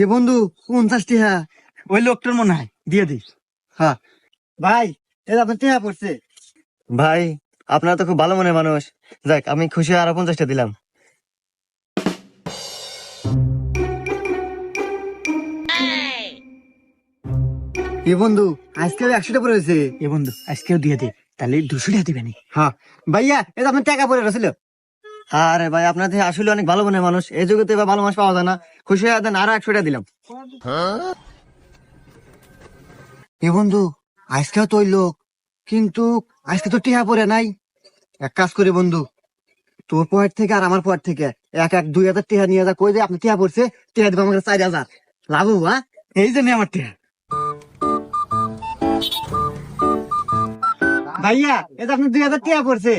এ বন্ধু 50 টিহা। ওই লোকটার মনে হয়, দিয়ে দিস। হ্যাঁ ভাই, এটা আপনার টিহা পড়ছে। ভাই আপনারা তো খুব ভালো মনের মানুষ, যাক আমি খুশি, আরো 50টা দিলাম। এ বন্ধু আজকে 100টা পড়ে হয়েছে। এ বন্ধু আজকেও দিয়ে দে, তাহলে 200 টাকা দিবেনি। হ্যাঁ ভাইয়া, এটা আপনার টাকা পড়ে রয়েছিল। আরে ভাই আপনাদের আসলে অনেক ভালো মনের মানুষ, এই যুগে তো এবার ভালো মানুষ পাওয়া যায় না। খুশি হয়ে দেন, আরো 100টা দিলাম। এ বন্ধু আজকেও তো ওই লোক, কিন্তু আজকে তো টিহা পড়ে নাই। এক কাজ করি বন্ধু, তোর পয়েন্ট থেকে আর আমার পয়েন্ট থেকে এক এক 2000 টিহা নিয়ে যা, কই যে আপনি টিহা পড়ছে, টিহা দিব আমাকে 4000 লাভ হবো। হ্যাঁ এই জন্য আমার টাকা। ভাইয়া, এটা আপনি 2000 টিহা পড়ছে।